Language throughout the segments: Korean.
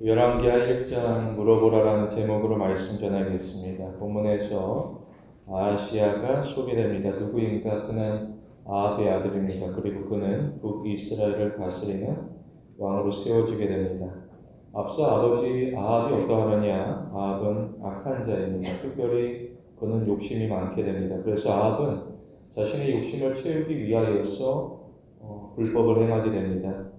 열왕기하 1장 물어보라라는 제목으로 말씀 전하겠습니다. 본문에서 아하시야가 소개됩니다. 누구인가? 그는 아합의 아들입니다. 그리고 그는 북이스라엘을 다스리는 왕으로 세워지게 됩니다. 앞서 아버지 아합이 어떠하느냐? 아합은 악한 자입니다. 특별히 그는 욕심이 많게 됩니다. 그래서 아합은 자신의 욕심을 채우기 위하여서 불법을 행하게 됩니다.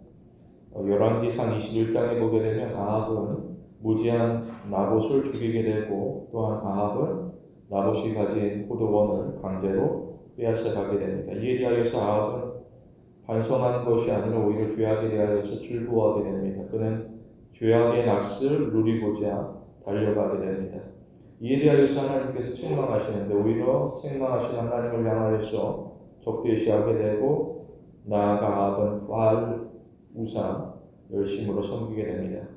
열왕기상 21장에 보게 되면 아합은 무지한 나봇을 죽이게 되고, 또한 아합은 나봇이 가진 포도원을 강제로 빼앗아가게 됩니다. 이에 대하여서 아합은 반성하는 것이 아니라 오히려 죄악에 대하여서 즐거워하게 됩니다. 그는 죄악의 낯을 누리고자 달려가게 됩니다. 이에 대하여서 하나님께서 책망하시는데, 오히려 책망하신 하나님을 향하여서 적대시하게 되고, 나아가 아합은 바알 우상 열심으로 섬기게 됩니다.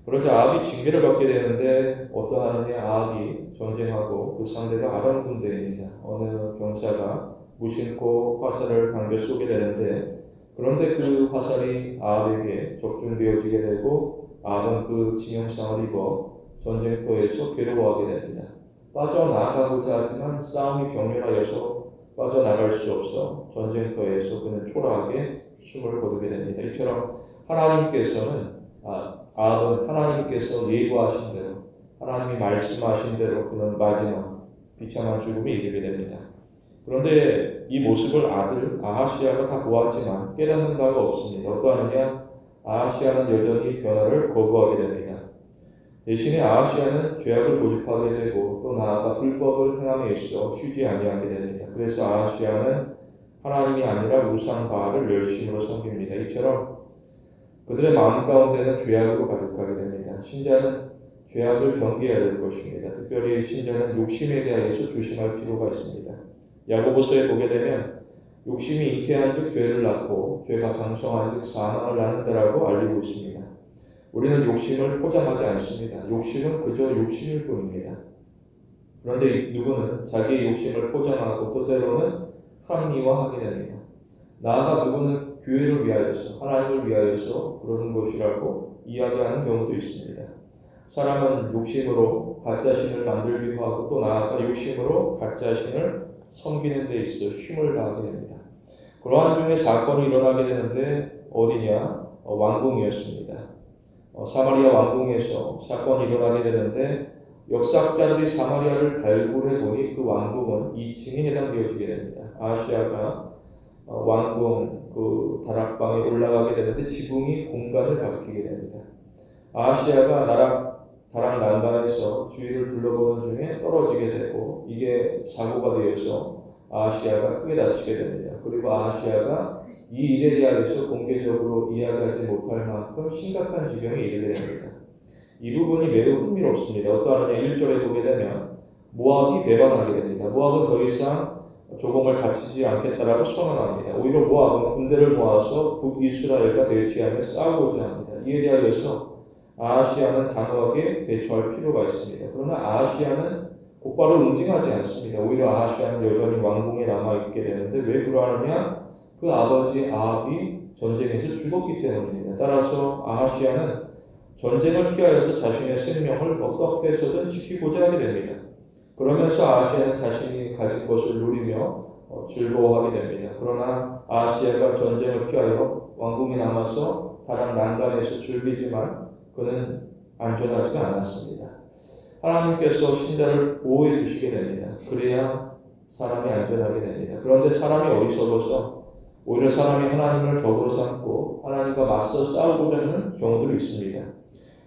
그러자 아합이 징계를 받게 되는데, 어떠하느냐? 아합이 전쟁하고 그 상대가 아람 군대입니다. 어느 병사가 무심코 화살을 당겨 쏘게 되는데, 그런데 그 화살이 아합에게 적중되어지게 되고, 아합은 그 치명상을 입어 전쟁터에서 괴로워하게 됩니다. 빠져나가고자 하지만 싸움이 격렬하여서 빠져나갈 수 없어 전쟁터에서 그는 초라하게 숨을 거두게 됩니다. 이처럼 하나님께서는 아합은 하나님께서 예고하신 대로, 하나님이 말씀하신 대로 그는 마지막 비참한 죽음에 이르게 됩니다. 그런데 이 모습을 아들 아하시야가 다 보았지만 깨닫는 바가 없습니다. 어떠하느냐? 아하시야는 여전히 변화를 거부하게 됩니다. 대신에 아하시야는 죄악을 고집하게 되고, 또 나아가 불법을 행함에 있어 쉬지 아니하게 됩니다. 그래서 아하시야는 하나님이 아니라 우상 바알을 열심으로 섬깁니다. 이처럼 그들의 마음 가운데는 죄악으로 가득하게 됩니다. 신자는 죄악을 경계해야 될 것입니다. 특별히 신자는 욕심에 대하여서 조심할 필요가 있습니다. 야고보서에 보게 되면 욕심이 잉태한즉 죄를 낳고 죄가 강성한즉 사망을 낳는다라고 알리고 있습니다. 우리는 욕심을 포장하지 않습니다. 욕심은 그저 욕심일 뿐입니다. 그런데 누구는 자기의 욕심을 포장하고 또 때로는 합리화하게 됩니다. 나아가 누구는 교회를 위하여서, 하나님을 위하여서 그러는 것이라고 이야기하는 경우도 있습니다. 사람은 욕심으로 가짜신을 만들기도 하고, 또 나아가 욕심으로 가짜신을 섬기는 데 있어 힘을 다하게 됩니다. 그러한 중에 사건이 일어나게 되는데, 어디냐? 왕궁이었습니다. 사마리아 왕궁에서 사건이 일어나게 되는데, 역사학자들이 사마리아를 발굴해 보니 그 왕궁은 2층에 해당되어지게 됩니다. 아하시야가 왕궁 그 다락방에 올라가게 되는데 지붕이 공간을 가리키게 됩니다. 아하시야가 다락 난간에서 주위를 둘러보는 중에 떨어지게 되고, 이게 사고가 되어서 아하시야가 크게 다치게 됩니다. 그리고 아하시야가 이 일에 대하여서 공개적으로 이야기하지 못할 만큼 심각한 지경에 이르게 됩니다. 이 부분이 매우 흥미롭습니다. 어떠하느냐? 1절에 보게 되면 모압이 배반하게 됩니다. 모압은 더 이상 조공을 바치지 않겠다라고 선언합니다. 오히려 모압은 군대를 모아서 북이스라엘과 대치하며 싸우고자 합니다. 이에 대하여서 아하시야는 단호하게 대처할 필요가 있습니다. 그러나 아하시야는 곧바로 응징하지 않습니다. 오히려 아하시야는 여전히 왕궁에 남아있게 되는데, 왜 그러하느냐? 그 아버지 아합이 전쟁에서 죽었기 때문입니다. 따라서 아하시야는 전쟁을 피하여서 자신의 생명을 어떻게 해서든 지키고자 하게 됩니다. 그러면서 아하시야는 자신이 가진 것을 누리며 즐거워하게 됩니다. 그러나 아하시야가 전쟁을 피하여 왕궁에 남아서 다른 난간에서 즐기지만 그는 안전하지가 않았습니다. 하나님께서 신자를 보호해 주시게 됩니다. 그래야 사람이 안전하게 됩니다. 그런데 사람이 어리석어서 오히려 사람이 하나님을 적으로 삼고 하나님과 맞서 싸우고자 하는 경우들이 있습니다.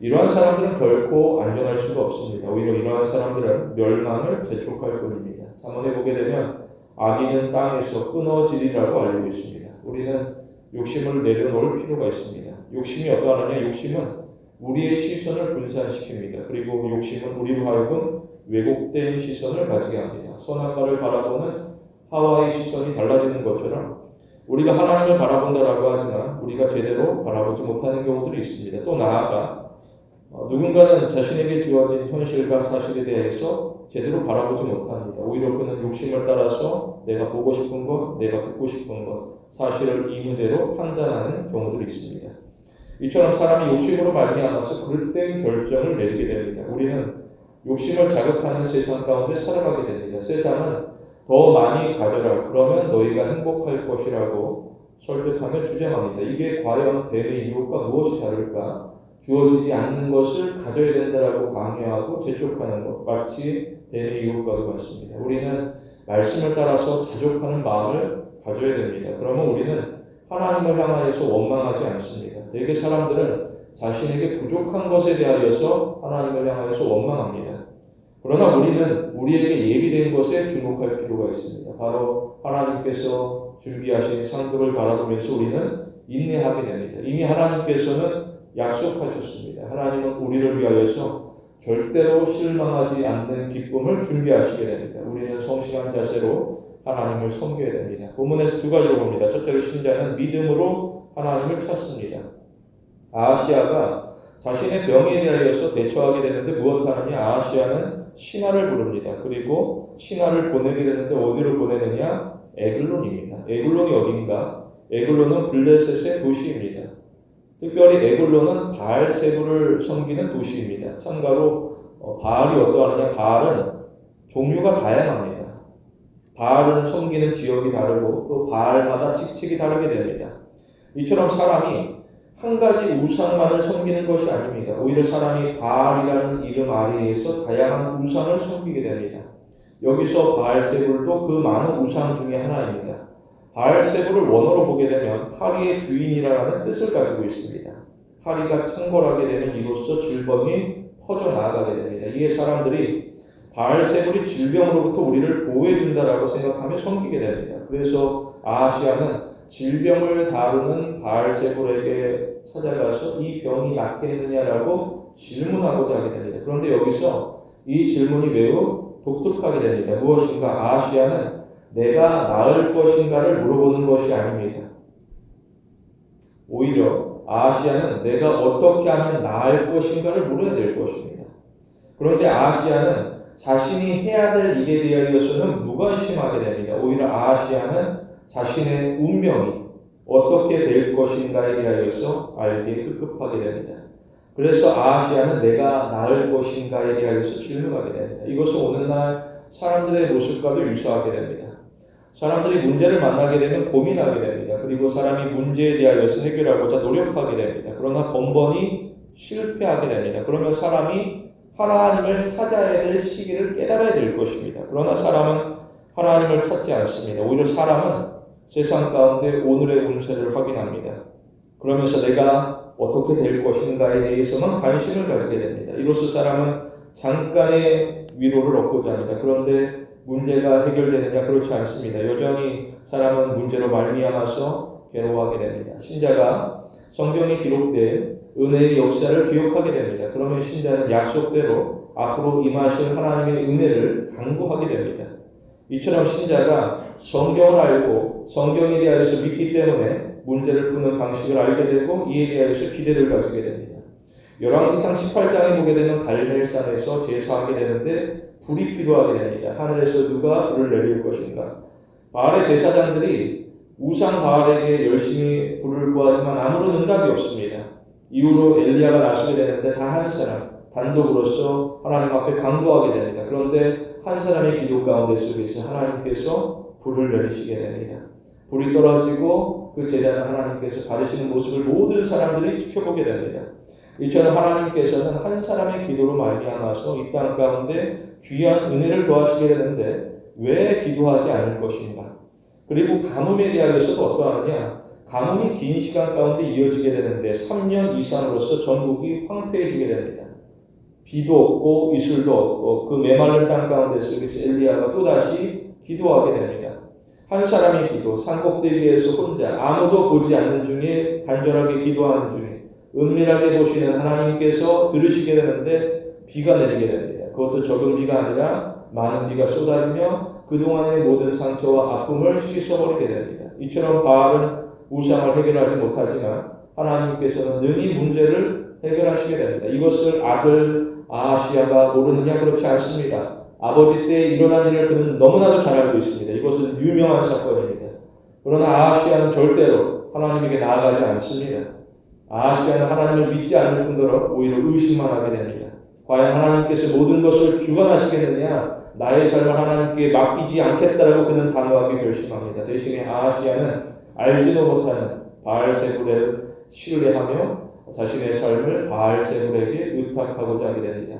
이러한 사람들은 결코 안전할 수가 없습니다. 오히려 이러한 사람들은 멸망을 재촉할 뿐입니다. 잠언에 보게 되면 악인은 땅에서 끊어지리라고 알리고 있습니다. 우리는 욕심을 내려놓을 필요가 있습니다. 욕심이 어떠하느냐? 욕심은 우리의 시선을 분산시킵니다. 그리고 욕심은 우리로 하여금 왜곡된 시선을 가지게 합니다. 선한 바를 바라보는 하와의 시선이 달라지는 것처럼 우리가 하나님을 바라본다라고 하지만 우리가 제대로 바라보지 못하는 경우들이 있습니다. 또 나아가 누군가는 자신에게 주어진 현실과 사실에 대해서 제대로 바라보지 못합니다. 오히려 그는 욕심을 따라서 내가 보고 싶은 것, 내가 듣고 싶은 것, 사실을 임의대로 판단하는 경우들이 있습니다. 이처럼 사람이 욕심으로 말미암아서 그릇된 결정을 내리게 됩니다. 우리는 욕심을 자극하는 세상 가운데 살아가게 됩니다. 세상은 더 많이 가져라. 그러면 너희가 행복할 것이라고 설득하며 주장합니다. 이게 과연 뱀의 유혹과 무엇이 다를까? 주어지지 않는 것을 가져야 된다라고 강요하고 재촉하는 것, 마치 뱀의 유혹과도 같습니다. 우리는 말씀을 따라서 자족하는 마음을 가져야 됩니다. 그러면 우리는 하나님을 향하여서 원망하지 않습니다. 대개 사람들은 자신에게 부족한 것에 대하여서 하나님을 향하여서 원망합니다. 그러나 우리는 우리에게 예비된 것에 주목할 필요가 있습니다. 바로 하나님께서 준비하신 상급을 바라보면서 우리는 인내하게 됩니다. 이미 하나님께서는 약속하셨습니다. 하나님은 우리를 위하여서 절대로 실망하지 않는 기쁨을 준비하시게 됩니다. 우리는 성실한 자세로 하나님을 섬겨야 됩니다. 본문에서 두 가지로 봅니다. 첫째로 신자는 믿음으로 하나님을 찾습니다. 아하시아가 자신의 병에 대하여서 대처하게 되는데 무엇하느냐? 아하시아는 신하를 부릅니다. 그리고 신하를 보내게 되는데 어디로 보내느냐? 에글론입니다. 에글론이 어딘가? 에글론은 블레셋의 도시입니다. 특별히 에글론은 바알세불을 섬기는 도시입니다. 참가로 바알이 어떠하느냐? 바알은 종류가 다양합니다. 바알은 섬기는 지역이 다르고 또 바알마다 직책이 다르게 됩니다. 이처럼 사람이 한 가지 우상만을 섬기는 것이 아닙니다. 오히려 사람이 바알이라는 이름 아래에서 다양한 우상을 섬기게 됩니다. 여기서 바알세불도 그 많은 우상 중에 하나입니다. 바알세불을 원어로 보게 되면 파리의 주인이라는 뜻을 가지고 있습니다. 파리가 창궐하게 되면 이로써 질병이 퍼져나가게 됩니다. 이에 사람들이 바알세불이 질병으로부터 우리를 보호해준다라고 생각하며 섬기게 됩니다. 그래서 아하시아는 질병을 다루는 바알세불에게 찾아가서 이 병이 낫겠느냐라고 질문하고자 하게 됩니다. 그런데 여기서 이 질문이 매우 독특하게 됩니다. 무엇인가? 아하시아는 내가 나을 것인가를 물어보는 것이 아닙니다. 오히려 아하시아는 내가 어떻게 하면 나을 것인가를 물어야 될 것입니다. 그런데 아하시아는 자신이 해야 될 일에 대하여서는 무관심하게 됩니다. 오히려 아하시아는 자신의 운명이 어떻게 될 것인가에 대하여서 알게 급급하게 됩니다. 그래서 아하시아는 내가 나을 것인가에 대하여서 질문하게 됩니다. 이것은 오늘날 사람들의 모습과도 유사하게 됩니다. 사람들이 문제를 만나게 되면 고민하게 됩니다. 그리고 사람이 문제에 대하여서 해결하고자 노력하게 됩니다. 그러나 번번이 실패하게 됩니다. 그러면 사람이 하나님을 찾아야 될 시기를 깨달아야 될 것입니다. 그러나 사람은 하나님을 찾지 않습니다. 오히려 사람은 세상 가운데 오늘의 운세를 확인합니다. 그러면서 내가 어떻게 될 것인가에 대해서만 관심을 가지게 됩니다. 이로써 사람은 잠깐의 위로를 얻고자 합니다. 그런데 문제가 해결되느냐? 그렇지 않습니다. 여전히 사람은 문제로 말미암아서 괴로워하게 됩니다. 신자가 성경에 기록된 은혜의 역사를 기억하게 됩니다. 그러면 신자는 약속대로 앞으로 임하실 하나님의 은혜를 간구하게 됩니다. 이처럼 신자가 성경을 알고 성경에 대하여서 믿기 때문에 문제를 푸는 방식을 알게 되고 이에 대하여서 기대를 가지게 됩니다. 열왕기상 18장에 보게 되는 갈멜산에서 제사하게 되는데 불이 필요하게 됩니다. 하늘에서 누가 불을 내릴 것인가? 바알의 제사장들이 우상 바알에게 열심히 불을 구하지만 아무런 응답이 없습니다. 이후로 엘리야가 나서게 되는데 단 한 사람 단독으로서 하나님 앞에 간구하게 됩니다. 그런데 한 사람의 기도 가운데 속에서 하나님께서 불을 내리시게 됩니다. 불이 떨어지고 그 제단을 하나님께서 받으시는 모습을 모든 사람들이 지켜보게 됩니다. 이처럼 하나님께서는 한 사람의 기도로 말미암아서 이 땅 가운데 귀한 은혜를 더하시게 되는데 왜 기도하지 않을 것인가? 그리고 가뭄에 대하여서도 어떠하느냐? 가뭄이 긴 시간 가운데 이어지게 되는데 3년 이상으로서 전국이 황폐해지게 됩니다. 비도 없고 이슬도 없고 그 메마른 땅 가운데 속에서 엘리야가 또다시 기도하게 됩니다. 한 사람의 기도, 산꼭대기에서 혼자 아무도 보지 않는 중에 간절하게 기도하는 중에 은밀하게 보시는 하나님께서 들으시게 되는데 비가 내리게 됩니다. 그것도 적은 비가 아니라 많은 비가 쏟아지며 그동안의 모든 상처와 아픔을 씻어버리게 됩니다. 이처럼 바알은 우상을 해결하지 못하지만 하나님께서는 능히 문제를 해결하시게 됩니다. 이것을 아들 아하시아가 모르느냐? 그렇지 않습니다. 아버지 때 일어난 일을 그는 너무나도 잘 알고 있습니다. 이것은 유명한 사건입니다. 그러나 아하시아는 절대로 하나님에게 나아가지 않습니다. 아하시아는 하나님을 믿지 않을 뿐더러 오히려 의심만 하게 됩니다. 과연 하나님께서 모든 것을 주관하시겠느냐? 나의 삶을 하나님께 맡기지 않겠다라고 그는 단호하게 결심합니다. 대신에 아하시아는 알지도 못하는 바알세불을 신뢰하며 자신의 삶을 바알세불에게 의탁하고자 하게 됩니다.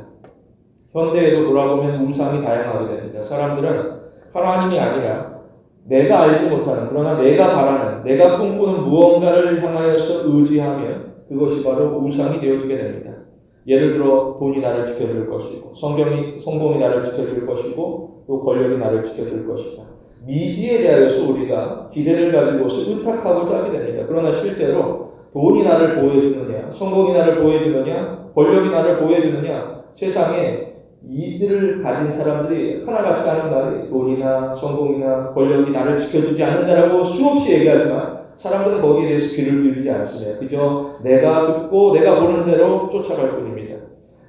현대에도 돌아보면 우상이 다양하게 됩니다. 사람들은 하나님이 아니라 내가 알지 못하는, 그러나 내가 바라는, 내가 꿈꾸는 무언가를 향하여서 의지하면 그것이 바로 우상이 되어지게 됩니다. 예를 들어 돈이 나를 지켜줄 것이고, 성공이 나를 지켜줄 것이고, 또 권력이 나를 지켜줄 것이다. 미지에 대하여서 우리가 기대를 가지고서 의탁하고자 하게 됩니다. 그러나 실제로 돈이 나를 보호해주느냐, 성공이 나를 보호해주느냐, 권력이 나를 보호해주느냐, 세상에 이들을 가진 사람들이 하나같이 하는 말이 돈이나 성공이나 권력이 나를 지켜주지 않는다라고 수없이 얘기하지만 사람들은 거기에 대해서 귀를 기울이지 않습니다. 그저 내가 듣고 내가 보는 대로 쫓아갈 뿐입니다.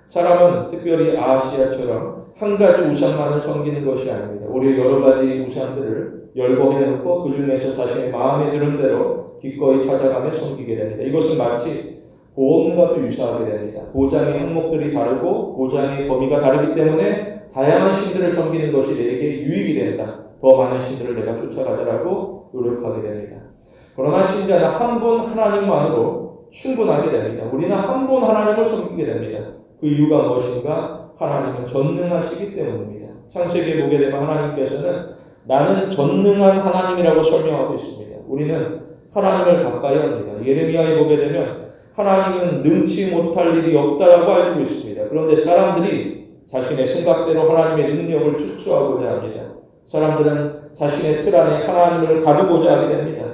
사람은 특별히 아하시아처럼 한 가지 우상만을 섬기는 것이 아닙니다. 오히려 여러 가지 우상들을 열거해놓고 그 중에서 자신의 마음에 드는 대로 기꺼이 찾아가며 섬기게 됩니다. 이것은 마치 보험과도 유사하게 됩니다. 보장의 항목들이 다르고 보장의 범위가 다르기 때문에 다양한 신들을 섬기는 것이 내게 유익이 된다. 더 많은 신들을 내가 쫓아가자라고 노력하게 됩니다. 그러나 신자는 한 분 하나님만으로 충분하게 됩니다. 우리는 한 분 하나님을 섬기게 됩니다. 그 이유가 무엇인가? 하나님은 전능하시기 때문입니다. 창세기에 보게 되면 하나님께서는 나는 전능한 하나님이라고 설명하고 있습니다. 우리는 하나님을 가까이 합니다. 예레미야에 보게 되면 하나님은 능치 못할 일이 없다라고 알고 있습니다. 그런데 사람들이 자신의 생각대로 하나님의 능력을 축소하고자 합니다. 사람들은 자신의 틀 안에 하나님을 가두고자 하게 됩니다.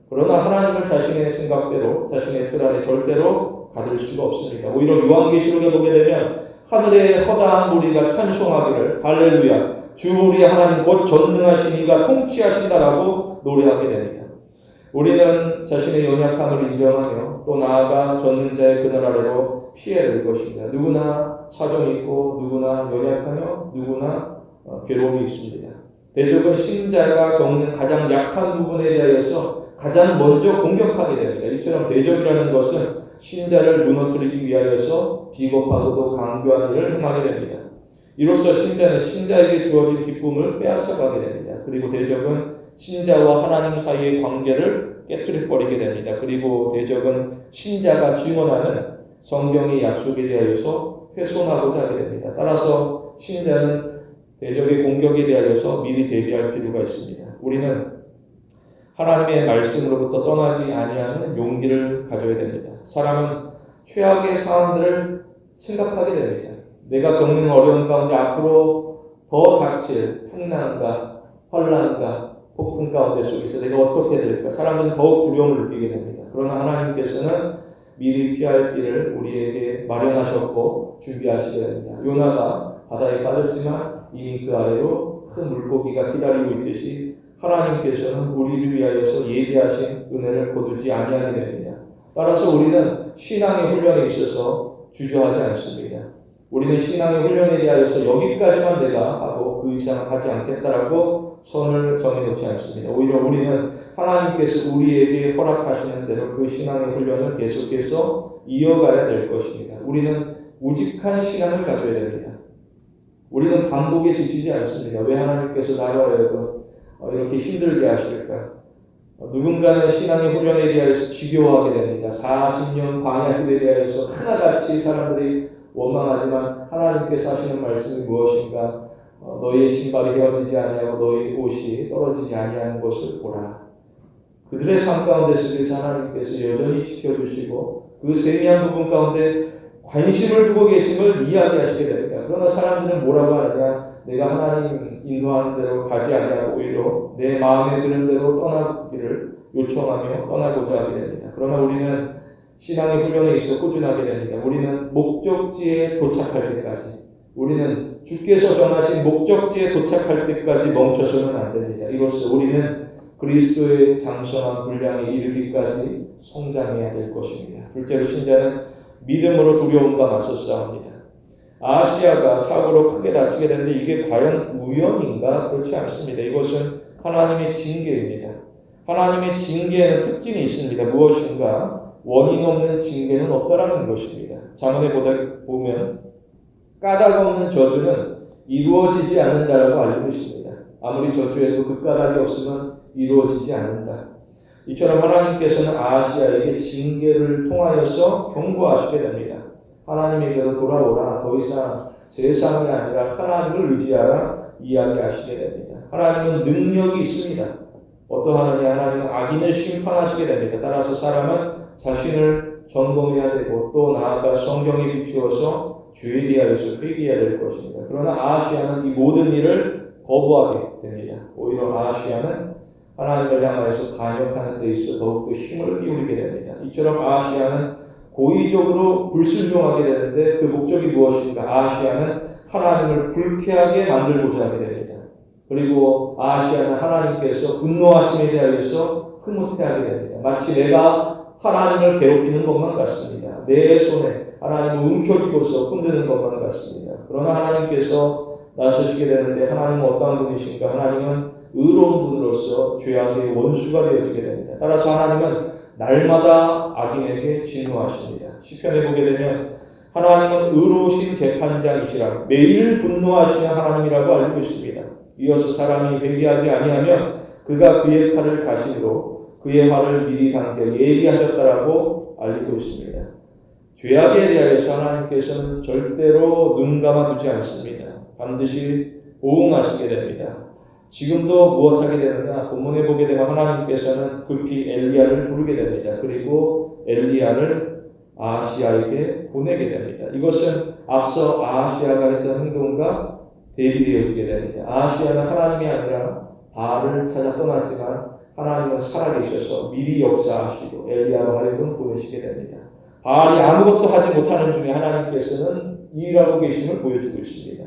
그러나 하나님을 자신의 생각대로, 자신의 틀 안에 절대로 가둘 수가 없습니다. 오히려 요한계시록에 보게 되면 하늘의 허다한 무리가 찬송하기를 할렐루야, 주 우리 하나님 곧 전능하신 이가 통치하신다라고 노래하게 됩니다. 우리는 자신의 연약함을 인정하며 또 나아가 전능자의 그늘 아래로 피해를 것입니다. 누구나 사정이 있고 누구나 연약하며 누구나 괴로움이 있습니다. 대적은 신자가 겪는 가장 약한 부분에 대하여서 가장 먼저 공격하게 됩니다. 이처럼 대적이라는 것은 신자를 무너뜨리기 위하여서 비겁하고도 강교한 일을 행하게 됩니다. 이로써 신자는 신자에게 주어진 기쁨을 빼앗아가게 됩니다. 그리고 대적은 신자와 하나님 사이의 관계를 깨뜨려버리게 됩니다. 그리고 대적은 신자가 증언하는 성경의 약속에 대하여서 훼손하고자 하게 됩니다. 따라서 신자는 대적의 공격에 대하여서 미리 대비할 필요가 있습니다. 우리는 하나님의 말씀으로부터 떠나지 아니하는 용기를 가져야 됩니다. 사람은 최악의 상황들을 생각하게 됩니다. 내가 겪는 어려움 가운데 앞으로 더 닥칠 풍랑과 환난과 폭풍 가운데 속에서 내가 어떻게 될까? 사람들은 더욱 두려움을 느끼게 됩니다. 그러나 하나님께서는 미리 피할 길을 우리에게 마련하셨고 준비하시게 됩니다. 요나가 바다에 빠졌지만 이미 그 아래로 큰 물고기가 기다리고 있듯이 하나님께서는 우리를 위하여서 예비하신 은혜를 거두지 아니하게 됩니다. 따라서 우리는 신앙의 훈련에 있어서 주저하지 않습니다. 우리는 신앙의 훈련에 대하여서 여기까지만 내가 하고 그 이상 하지 않겠다라고 선을 정해놓지 않습니다. 오히려 우리는 하나님께서 우리에게 허락하시는 대로 그 신앙의 훈련을 계속해서 이어가야 될 것입니다. 우리는 우직한 신앙을 가져야 됩니다. 우리는 반복에 지치지 않습니다. 왜 하나님께서 나로 하여금 이렇게 힘들게 하실까? 누군가는 신앙의 훈련에 대하여서 지겨워하게 됩니다. 40년 광야길에 대하여서 하나같이 사람들이 원망하지만 하나님께서 하시는 말씀이 무엇인가? 너희의 신발이 헤어지지 아니하고 너희 옷이 떨어지지 아니하는 것을 보라. 그들의 삶 가운데 속에서 하나님께서 여전히 지켜주시고 그 세미한 부분 가운데 관심을 두고 계심을 이야기하시게 됩니다. 그러나 사람들은 뭐라고 하느냐? 내가 하나님 인도하는 대로 가지 아니하고 오히려 내 마음에 드는 대로 떠나기를 요청하며 떠나고자 하게 됩니다. 그러나 우리는 신앙의 훈련에 있어 꾸준하게 됩니다. 우리는 목적지에 도착할 때까지, 우리는 주께서 정하신 목적지에 도착할 때까지 멈춰서는 안 됩니다. 이로써 우리는 그리스도의 장성한 분량에 이르기까지 성장해야 될 것입니다. 둘째로 신자는 믿음으로 두려움과 맞서 싸웁니다. 아하시아가 사고로 크게 다치게 되는데 이게 과연 우연인가? 그렇지 않습니다. 이것은 하나님의 징계입니다. 하나님의 징계에는 특징이 있습니다. 무엇인가? 원인 없는 징계는 없다라는 것입니다. 잠언에 보면 까닭 없는 저주는 이루어지지 않는다라고 알고 있습니다. 아무리 저주해도 그 까닭이 없으면 이루어지지 않는다. 이처럼 하나님께서는 아하시아에게 징계를 통하여서 경고하시게 됩니다. 하나님에게로 돌아오라. 더 이상 세상이 아니라 하나님을 의지하라 이야기하시게 됩니다. 하나님은 능력이 있습니다. 어떠하느냐? 하나님은 악인을 심판하시게 됩니다. 따라서 사람은 자신을 점검해야 되고 또 나아가 성경에 비추어서 죄에 대하여서 회개해야 될 것입니다. 그러나 아하시아는 이 모든 일을 거부하게 됩니다. 오히려 아하시아는 하나님을 향하여서 반역하는 데 있어 더욱더 힘을 기울이게 됩니다. 이처럼 아하시아는 고의적으로 불순종하게 되는데 그 목적이 무엇인가? 아하시아는 하나님을 불쾌하게 만들고자 하게 됩니다. 그리고 아하시아는 하나님께서 분노하심에 대하여서 흐뭇해하게 됩니다. 마치 내가 하나님을 괴롭히는 것만 같습니다. 내 손에 하나님을 움켜쥐고서 흔드는 것만 같습니다. 그러나 하나님께서 나서시게 되는데 하나님은 어떠한 분이신가? 하나님은 의로운 분으로서 죄악의 원수가 되어지게 됩니다. 따라서 하나님은 날마다 악인에게 진노하십니다. 시편에 보게 되면 하나님은 의로우신 재판장이시라 매일 분노하시는 하나님이라고 알고 있습니다. 이어서 사람이 회개하지 아니하면 그가 그의 칼을 가심으로 그의 화를 미리 당겨 예비하셨다라고 알리고 있습니다. 죄악에 대하여서 하나님께서는 절대로 눈 감아두지 않습니다. 반드시 보응하시게 됩니다. 지금도 무엇하게 되느냐? 본문에 보게 되면 하나님께서는 급히 엘리야를 부르게 됩니다. 그리고 엘리야를 아하시아에게 보내게 됩니다. 이것은 앞서 아하시아가 했던 행동과 대비되어지게 됩니다. 아하시아는 하나님이 아니라 바알을 찾아 떠났지만 하나님은 살아계셔서 미리 역사하시고 엘리야로 하여금 보내시게 됩니다. 바알이 아무것도 하지 못하는 중에 하나님께서는 일하고 계심을 보여주고 있습니다.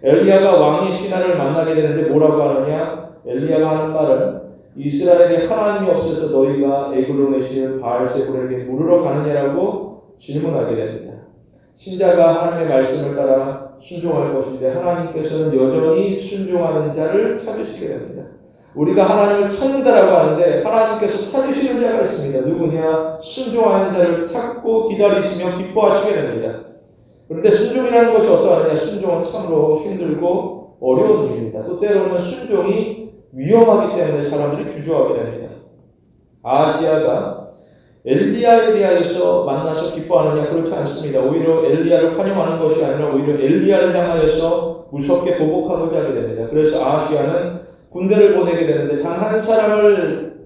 엘리야가 왕의 신하를 만나게 되는데 뭐라고 하느냐? 엘리야가 하는 말은 이스라엘에 하나님이 없어서 너희가 에글론의 바알세불에게 물으러 가느냐라고 질문하게 됩니다. 신자가 하나님의 말씀을 따라 순종할 것인데 하나님께서는 여전히 순종하는 자를 찾으시게 됩니다. 우리가 하나님을 찾는다라고 하는데 하나님께서 찾으시는 자가 있습니다. 누구냐? 순종하는 자를 찾고 기다리시며 기뻐하시게 됩니다. 그런데 순종이라는 것이 어떠하느냐? 순종은 참으로 힘들고 어려운 일입니다. 또 때로는 순종이 위험하기 때문에 사람들이 주저하게 됩니다. 아하시아가 엘리야에 대하여서 만나서 기뻐하느냐? 그렇지 않습니다. 오히려 엘리야를 환영하는 것이 아니라 오히려 엘리야를 향하여서 무섭게 보복하고자 하게 됩니다. 그래서 아하시아는 군대를 보내게 되는데 단 한 사람을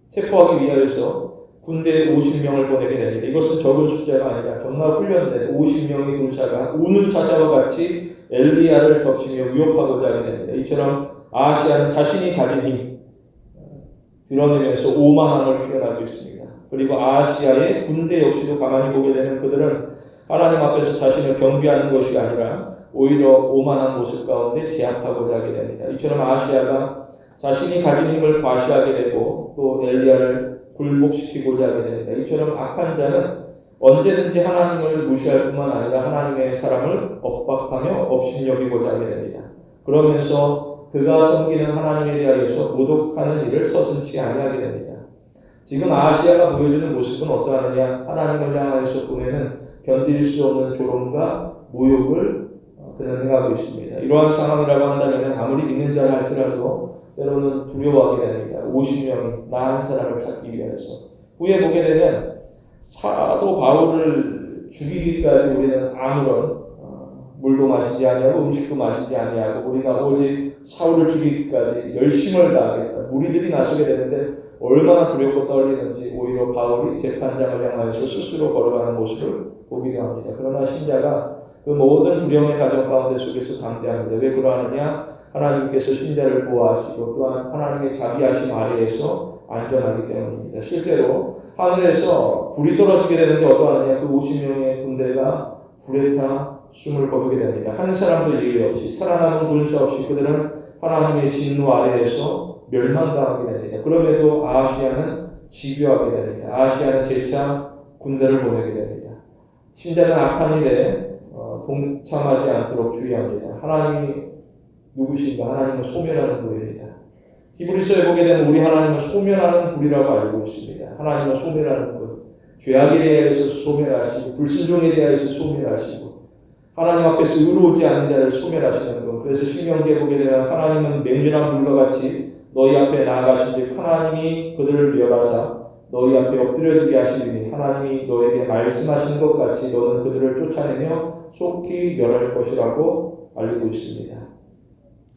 체포하기 위하여서 군대 50명을 보내게 됩니다. 이것은 적은 숫자가 아니라 정말 훈련된 50명의 군사가 우는 사자와 같이 엘리야를 덮치며 위협하고자 하게 됩니다. 이처럼 아하시아는 자신이 가진 힘 드러내면서 오만함을 표현하고 있습니다. 그리고 아하시아의 군대 역시도 가만히 보게 되면 그들은 하나님 앞에서 자신을 경비하는 것이 아니라 오히려 오만한 모습 가운데 제압하고자 하게 됩니다. 이처럼 아하시아가 자신이 가진 힘을 과시하게 되고 또 엘리야를 굴복시키고자 하게 됩니다. 이처럼 악한 자는 언제든지 하나님을 무시할 뿐만 아니라 하나님의 사람을 억박하며 업신여기고자 하게 됩니다. 그러면서 그가 섬기는 하나님에 대하여서 모독하는 일을 서슴지 아니하게 됩니다. 지금 아하시아가 보여주는 모습은 어떠하느냐? 하나님을 향하여서 보내는 견딜 수 없는 조롱과 모욕을 그는 행하고 있습니다. 이러한 상황이라고 한다면 아무리 믿는 자라 할지라도 때로는 두려워하게 됩니다. 50명이 나 한 사람을 찾기 위해서. 후에 보게 되면 사도 바울을 죽이기까지 우리는 아무런 물도 마시지 아니하고 음식도 마시지 아니하고 우리가 오직 사울을 죽이기까지 열심을 다하겠다. 무리들이 나서게 되는데 얼마나 두렵고 떨리는지 오히려 바울이 재판장을 향하여서 스스로 걸어가는 모습을 보기도 합니다. 그러나 신자가 그 모든 두려움의 가정 가운데 속에서 담대합니다. 왜 그러하느냐? 하나님께서 신자를 보호하시고 또한 하나님의 자비하심 아래에서 안전하기 때문입니다. 실제로 하늘에서 불이 떨어지게 되는데 어떠하느냐? 그 50명의 군대가 불에 타 숨을 거두게 됩니다. 한 사람도 예외 없이 살아남은 군사 없이 그들은 하나님의 진노 아래에서 멸망당하게 됩니다. 그럼에도 아하시아는 집요하게 됩니다. 아하시아는 재차 군대를 보내게 됩니다. 신자는 악한 일에 동참하지 않도록 주의합니다. 하나님이 누구신가? 하나님은 소멸하는 분입니다. 히브리서에 보게 되면 우리 하나님은 소멸하는 분이라고 알고 있습니다. 하나님은 소멸하는 분. 죄악에 대하여서 소멸하시고 불순종에 대하여서 소멸하시고 하나님 앞에서 의로우지 않은 자를 소멸하시는 것. 그래서 신명기에 보게 되면 하나님은 맹렬한 불과 같이 너희 앞에 나아가신즉 하나님이 그들을 멸하사 너희 앞에 엎드려지게 하시리니 하나님이 너에게 말씀하신 것 같이 너는 그들을 쫓아내며 속히 멸할 것이라고 알리고 있습니다.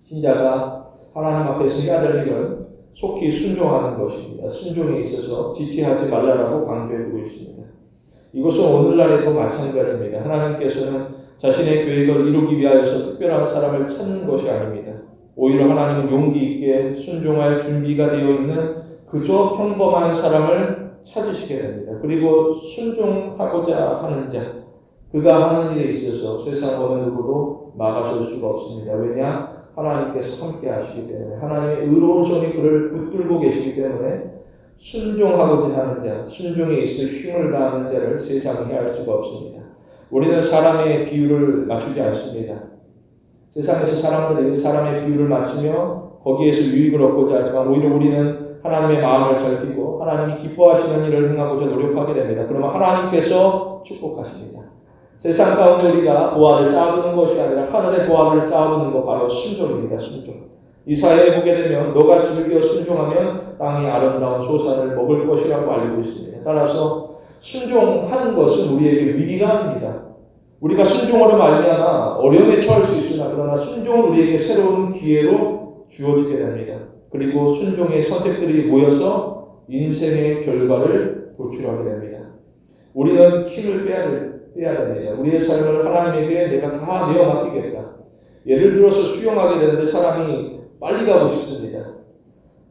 신자가 하나님 앞에서 해야 될 일은 속히 순종하는 것입니다. 순종에 있어서 지체하지 말라라고 강조해주고 있습니다. 이것은 오늘날에도 마찬가지입니다. 하나님께서는 자신의 계획을 이루기 위하여서 특별한 사람을 찾는 것이 아닙니다. 오히려 하나님은 용기 있게 순종할 준비가 되어 있는 그저 평범한 사람을 찾으시게 됩니다. 그리고 순종하고자 하는 자, 그가 하는 일에 있어서 세상 어느 누구도 막아설 수가 없습니다. 왜냐? 하나님께서 함께 하시기 때문에 하나님의 의로운 손이 그를 붙들고 계시기 때문에 순종하고자 하는 자, 순종에 있어 힘을 다하는 자를 세상이 해할 수가 없습니다. 우리는 사람의 비율을 맞추지 않습니다. 세상에서 사람들이 사람의 비율을 맞추며 거기에서 유익을 얻고자 하지만 오히려 우리는 하나님의 마음을 살피고 하나님이 기뻐하시는 일을 행하고자 노력하게 됩니다. 그러면 하나님께서 축복하십니다. 세상 가운데 우리가 보화를 쌓아두는 것이 아니라 하늘의 보화를 쌓아두는 것 바로 순종입니다. 순종. 이사야에 보게 되면 너가 즐겨 순종하면 땅의 아름다운 소산을 먹을 것이라고 알고 있습니다. 따라서 순종하는 것은 우리에게 위기가 아닙니다. 우리가 순종으로 말미암아 어려움에 처할 수 있으나 그러나 순종은 우리에게 새로운 기회로 주어지게 됩니다. 그리고 순종의 선택들이 모여서 인생의 결과를 도출하게 됩니다. 우리는 힘을 빼야 됩니다. 우리의 삶을 하나님에게 내가 다 내어 맡기겠다. 예를 들어서 수영하게 되는데 사람이 빨리 가고 싶습니다.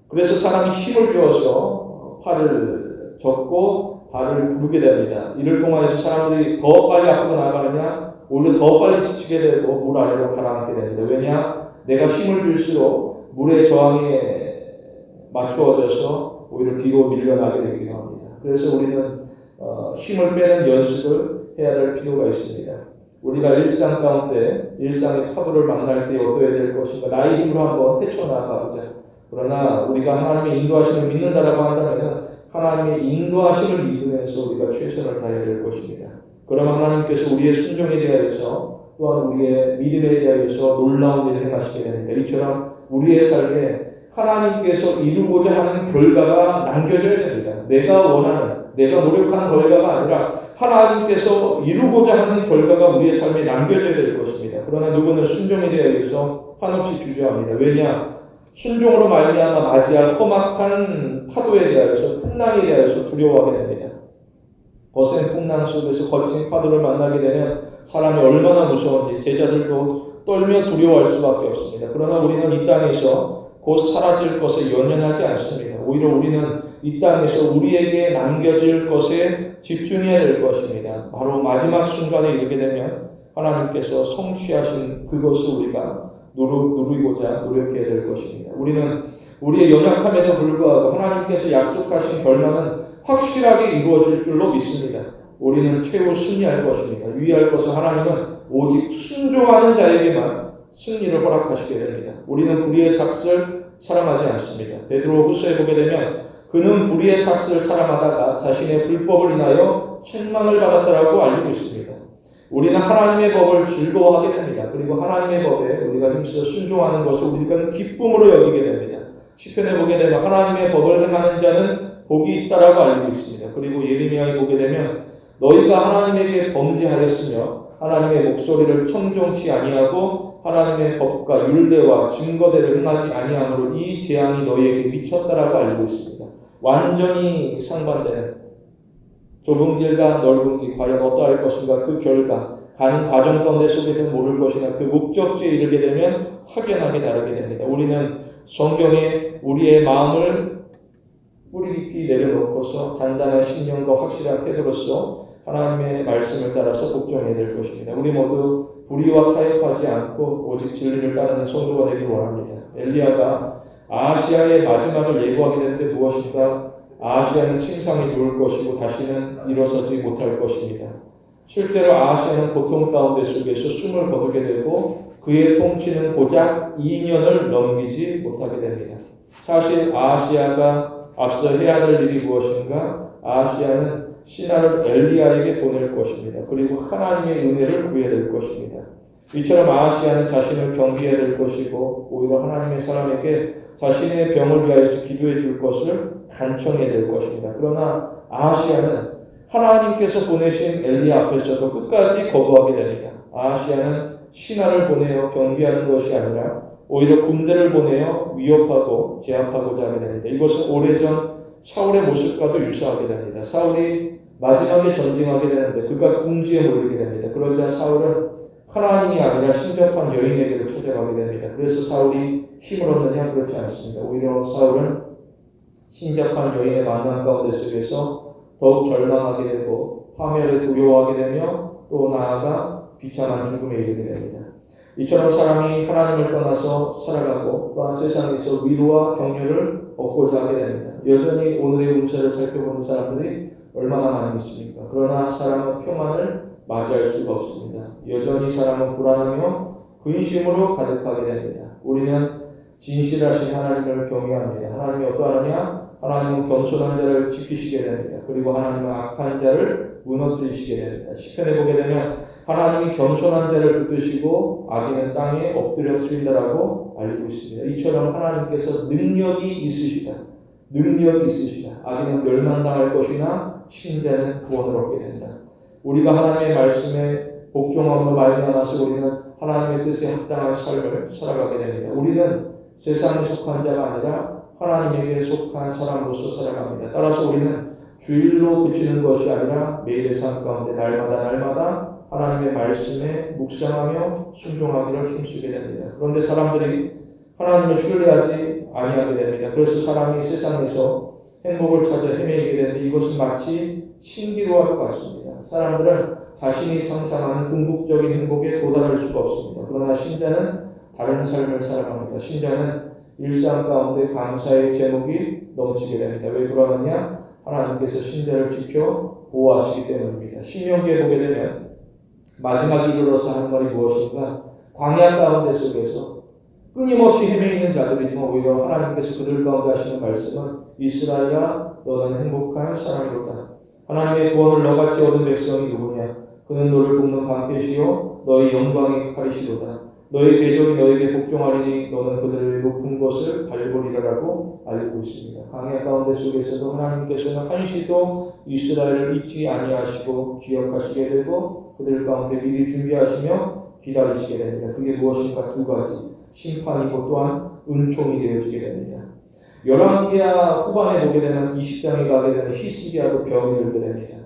그래서 사람이 힘을 주어서 팔을 젓고 발을 구르게 됩니다. 이를 통하여서 사람들이 더 빨리 앞으로 나가느냐 오히려 더 빨리 지치게 되고 물 아래로 가라앉게 됩니다. 왜냐? 내가 힘을 줄수록 물의 저항에 맞추어져서 오히려 뒤로 밀려나게 되기도 합니다. 그래서 우리는 힘을 빼는 연습을 해야 될 필요가 있습니다. 우리가 일상 가운데 일상의 파도를 만날 때 어떠해야 될 것인가 나의 힘으로 한번 헤쳐나가보자. 그러나 우리가 하나님의 인도하심을 믿는다라고 한다면 하나님의 인도하심을 믿으면서 우리가 최선을 다해야 될 것입니다. 그러면 하나님께서 우리의 순종에 대하여서 또한 우리의 믿음에 대하여서 놀라운 일을 행하시게 됩니다. 이처럼 우리의 삶에 하나님께서 이루고자 하는 결과가 남겨져야 됩니다. 내가 원하는, 내가 노력하는 결과가 아니라 하나님께서 이루고자 하는 결과가 우리의 삶에 남겨져야 될 것입니다. 그러나 누구는 순종에 대하여서 한없이 주저합니다. 왜냐? 순종으로 말미암아 맞이할 험악한 파도에 대하여서 풍랑에 대하여서 두려워하게 됩니다. 거센 풍랑 속에서 거친 파도를 만나게 되면 사람이 얼마나 무서운지 제자들도 떨며 두려워할 수밖에 없습니다. 그러나 우리는 이 땅에서 곧 사라질 것에 연연하지 않습니다. 오히려 우리는 이 땅에서 우리에게 남겨질 것에 집중해야 될 것입니다. 바로 마지막 순간에 이르게 되면 하나님께서 성취하신 그것을 우리가 누리고자 노력해야 될 것입니다. 우리는 우리의 연약함에도 불구하고 하나님께서 약속하신 결말은 확실하게 이루어질 줄로 믿습니다. 우리는 최후 승리할 것입니다. 유의할 것은 하나님은 오직 순종하는 자에게만 승리를 허락하시게 됩니다. 우리는 불의의 삭슬 사랑하지 않습니다. 베드로 후서에 보게 되면 그는 불의의 삭슬 사랑하다가 자신의 불법을 인하여 책망을 받았다라고 알리고 있습니다. 우리는 하나님의 법을 즐거워하게 됩니다. 그리고 하나님의 법에 우리가 힘써 순종하는 것을 우리가 기쁨으로 여기게 됩니다. 시편에 보게 되면 하나님의 법을 행하는 자는 복이 있다라고 알리고 있습니다. 그리고 예레미야에 보게 되면 너희가 하나님에게 범죄하였으며 하나님의 목소리를 청종치 아니하고 하나님의 법과 율례와 증거대로 행하지 아니함으로 이 재앙이 너희에게 미쳤다라고 알리고 있습니다. 완전히 상반되는 좁은 길과 넓은 길 과연 어떠할 것인가 그 결과 가는 과정 가운데 속에서 모를 것이나 그 목적지에 이르게 되면 확연하게 다르게 됩니다. 우리는 성경에 우리의 마음을 뿌리 깊이 내려놓고서 단단한 신념과 확실한 태도로서 하나님의 말씀을 따라서 복종해야 될 것입니다. 우리 모두 불의와 타협하지 않고 오직 진리를 따르는 성도가 되길 원합니다. 엘리야가 아하시아의 마지막을 예고하게 되는데 무엇인가? 아하시아는 침상에 누울 것이고 다시는 일어서지 못할 것입니다. 실제로 아하시아는 고통 가운데 속에서 숨을 거두게 되고 그의 통치는 고작 2년을 넘기지 못하게 됩니다. 사실 아하시아가 앞서 해야 될 일이 무엇인가? 아하시아는 신하를 엘리야에게 보낼 것입니다. 그리고 하나님의 은혜를 구해야 될 것입니다. 이처럼 아하시아는 자신을 경비해야 될 것이고 오히려 하나님의 사람에게 자신의 병을 위하여서 기도해 줄 것을 간청해야 될 것입니다. 그러나 아하시아는 하나님께서 보내신 엘리야 앞에서도 끝까지 거부하게 됩니다. 아하시아는 신하를 보내어 경비하는 것이 아니라 오히려 군대를 보내어 위협하고 제압하고자 하게 됩니다. 이것은 오래전 사울의 모습과도 유사하게 됩니다. 사울이 마지막에 전쟁하게 되는데 그가 궁지에 몰리게 됩니다. 그러자 사울은 하나님이 아니라 신접한 여인에게로 찾아가게 됩니다. 그래서 사울이 힘을 얻느냐? 그렇지 않습니다. 오히려 사울은 신접한 여인의 만남 가운데 속에서 더욱 절망하게 되고 파멸에 두려워하게 되며 또 나아가 비참한 죽음에 이르게 됩니다. 이처럼 사람이 하나님을 떠나서 살아가고 또한 세상에서 위로와 격려를 얻고자 하게 됩니다. 여전히 오늘의 운세를 살펴보는 사람들이 얼마나 많이 있습니까? 그러나 사람은 평안을 맞이할 수가 없습니다. 여전히 사람은 불안하며 근심으로 가득하게 됩니다. 우리는 진실하신 하나님을 경외합니다. 하나님이 어떠하느냐? 하나님은 겸손한 자를 지키시게 됩니다. 그리고 하나님은 악한 자를 무너뜨리시게 됩니다. 시편에 보게 되면 하나님이 겸손한 자를 붙드시고 악인은 땅에 엎드려 트린다라고 알리고 있습니다. 이처럼 하나님께서 능력이 있으시다. 악인은 멸망당할 것이나 신자는 구원을 얻게 된다. 우리가 하나님의 말씀에 복종함으로 말미암아서 우리는 하나님의 뜻에 합당한 삶을 살아가게 됩니다. 우리는 세상에 속한 자가 아니라 하나님에게 속한 사람으로서 살아갑니다. 따라서 우리는 주일로 그치는 것이 아니라 매일의 삶 가운데 날마다 하나님의 말씀에 묵상하며 순종하기를 힘쓰게 됩니다. 그런데 사람들이 하나님을 신뢰하지 아니하게 됩니다. 그래서 사람이 세상에서 행복을 찾아 헤매이게 되는데 이것은 마치 신기루와도 같습니다. 사람들은 자신이 상상하는 궁극적인 행복에 도달할 수가 없습니다. 그러나 신자는 다른 삶을 살아갑니다. 신자는 일상 가운데 감사의 제목이 넘치게 됩니다. 왜 그러느냐? 하나님께서 신자를 지켜 보호하시기 때문입니다. 신명기에 보게 되면 마지막 이르러서 하는 말이 무엇인가? 광야 가운데 속에서 끊임없이 헤매이는 자들이지만 오히려 하나님께서 그들 가운데 하시는 말씀은 이스라엘아 너는 행복한 사람이로다. 하나님의 구원을 너같이 얻은 백성이 누구냐? 그는 너를 돕는 방패시요 너의 영광의 칼이시로다. 너의 대적이 너에게 복종하리니 너는 그들의 높은 곳을 밟으리라라고 알리고 있습니다. 광야 가운데 속에서도 하나님께서는 한시도 이스라엘을 잊지 아니하시고 기억하시게 되고 그들 가운데 미리 준비하시며 기다리시게 됩니다. 그게 무엇인가? 두 가지. 심판이고 또한 은총이 되어지게 됩니다. 열왕기하 후반에 보게 되면 20장에 가게 되는 히스기야도 병이 들게 됩니다.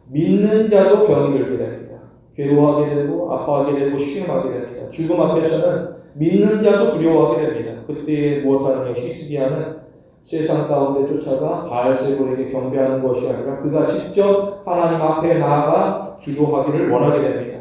믿는 자도 병이 들게 됩니다. 괴로워하게 되고 아파하게 되고 시험하게 됩니다. 죽음 앞에서는 믿는 자도 두려워하게 됩니다. 그때 무엇하느냐? 히스기야는 세상 가운데 쫓아가 바알세불에게 경배하는 것이 아니라 그가 직접 하나님 앞에 나아가 기도하기를 원하게 됩니다.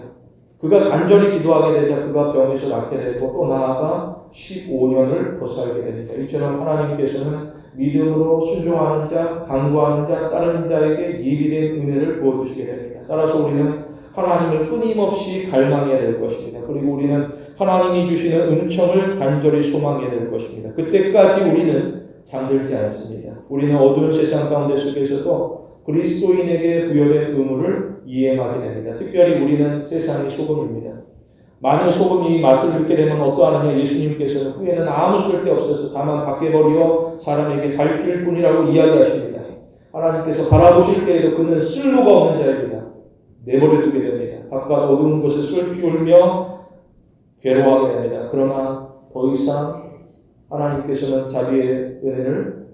그가 간절히 기도하게 되자 그가 병에서 낫게 되고 또 나아가 15년을 더 살게 됩니다. 이처럼 하나님께서는 믿음으로 순종하는 자, 간구하는 자, 따르는 자에게 예비된 은혜를 부어주시게 됩니다. 따라서 우리는 하나님을 끊임없이 갈망해야 될 것입니다. 그리고 우리는 하나님이 주시는 은총을 간절히 소망해야 될 것입니다. 그때까지 우리는 잠들지 않습니다. 우리는 어두운 세상 가운데 속에서도 그리스도인에게 부여된 의무를 이행하게 됩니다. 특별히 우리는 세상의 소금입니다. 만일 소금이 맛을 잃게 되면 어떠하느냐? 예수님께서는 후에는 아무 쓸데없어서 다만 밖에 버려 사람에게 밟힐 뿐이라고 이야기하십니다. 하나님께서 바라보실 때에도 그는 쓸모가 없는 자입니다. 내버려 두게 됩니다. 바깥 어두운 곳에 슬피 울며 괴로워하게 됩니다. 그러나 더 이상 하나님께서는 자비의 은혜를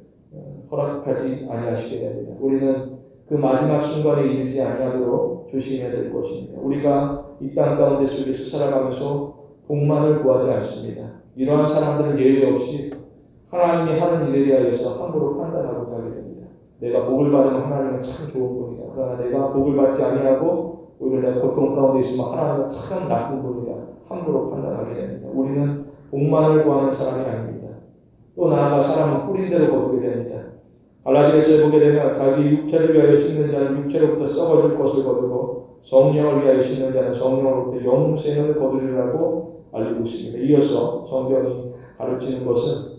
허락하지 아니하시게 됩니다. 우리는 그 마지막 순간에 이르지 아니하도록 조심해야 될 것입니다. 우리가 이 땅 가운데 속에서 살아가면서 복만을 구하지 않습니다. 이러한 사람들은 예외 없이 하나님이 하는 일에 대하여서 함부로 판단하고자 하게 됩니다. 내가 복을 받으면 하나님은 참 좋은 분이다. 그러나 내가 복을 받지 아니하고 오히려 내가 고통 가운데 있으면 하나님은 참 나쁜 분이다. 함부로 판단하게 됩니다. 우리는 복만을 구하는 사람이 아닙니다. 또 나아가 사람은 뿌린 대로 거두게 됩니다. 갈라디아서에 보게 되면 자기 육체를 위하여 심는 자는 육체로부터 썩어질 것을 거두고 성령을 위하여 심는 자는 성령으로부터 영생을 거두리라고 알리고 있습니다. 이어서 성경이 가르치는 것은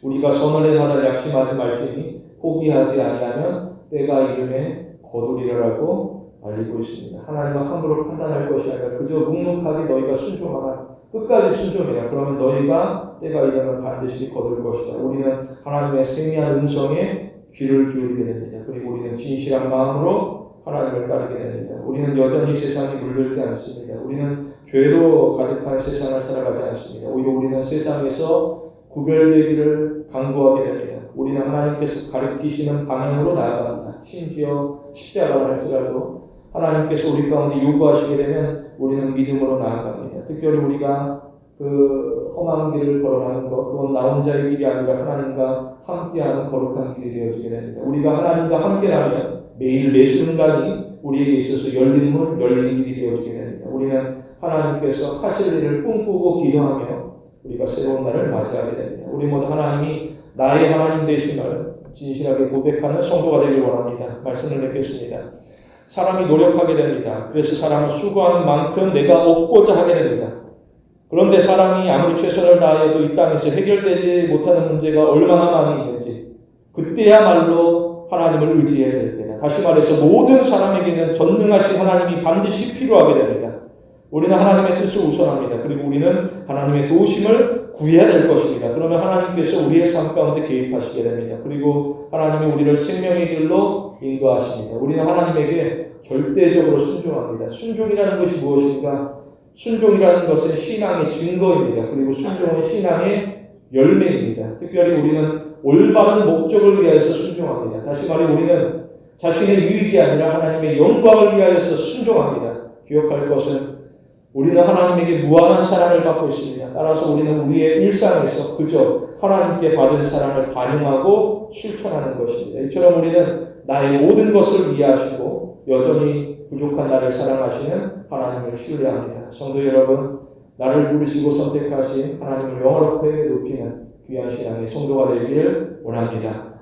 우리가 선을 행하다 약심하지 말지니 포기하지 아니하면 때가 이름에 거두리라라고 알리고 있습니다. 하나님은 함부로 판단할 것이 아니라 그저 묵묵하게 너희가 순종하라. 끝까지 순종해라. 그러면 너희가 때가 이르면 반드시 거둘 것이다. 우리는 하나님의 세미한 음성에 귀를 기울이게 됩니다. 그리고 우리는 진실한 마음으로 하나님을 따르게 됩니다. 우리는 여전히 세상에 물들지 않습니다. 우리는 죄로 가득한 세상을 살아가지 않습니다. 오히려 우리는 세상에서 구별되기를 강구하게 됩니다. 우리는 하나님께서 가르치시는 방향으로 나아갑니다. 심지어 십자가를 할지라도 하나님께서 우리 가운데 요구하시게 되면 우리는 믿음으로 나아갑니다. 특별히 우리가 그 험한 길을 걸어가는 것, 그건 나 혼자의 길이 아니라 하나님과 함께하는 거룩한 길이 되어지게 됩니다. 우리가 하나님과 함께라면 매일 매 순간이 우리에게 있어서 열린 문, 열린 길이 되어지게 됩니다. 우리는 하나님께서 하실 일을 꿈꾸고 기도하며 우리가 새로운 날을 맞이하게 됩니다. 우리 모두 하나님이 나의 하나님 되심을 진실하게 고백하는 성도가 되길 원합니다. 말씀을 맺겠습니다. 사람이 노력하게 됩니다. 그래서 사람은 수고하는 만큼 내가 얻고자 하게 됩니다. 그런데 사람이 아무리 최선을 다하여도 이 땅에서 해결되지 못하는 문제가 얼마나 많이 있는지 그때야말로 하나님을 의지해야 될 때다. 다시 말해서 모든 사람에게는 전능하신 하나님이 반드시 필요하게 됩니다. 우리는 하나님의 뜻을 우선합니다. 그리고 우리는 하나님의 도우심을 구해야 될 것입니다. 그러면 하나님께서 우리의 삶 가운데 개입하시게 됩니다. 그리고 하나님이 우리를 생명의 길로 인도하십니다. 우리는 하나님에게 절대적으로 순종합니다. 순종이라는 것이 무엇인가? 순종이라는 것은 신앙의 증거입니다. 그리고 순종은 신앙의 열매입니다. 특별히 우리는 올바른 목적을 위하여서 순종합니다. 다시 말해 우리는 자신의 유익이 아니라 하나님의 영광을 위하여서 순종합니다. 기억할 것은 우리는 하나님에게 무한한 사랑을 받고 있습니다. 따라서 우리는 우리의 일상에서 그저 하나님께 받은 사랑을 반영하고 실천하는 것입니다. 이처럼 우리는 나의 모든 것을 이해하시고 여전히 부족한 나를 사랑하시는 하나님을 신뢰합니다. 성도 여러분, 나를 부르시고 선택하신 하나님을 영화롭게 높이는 귀한 신앙의 성도가 되기를 원합니다.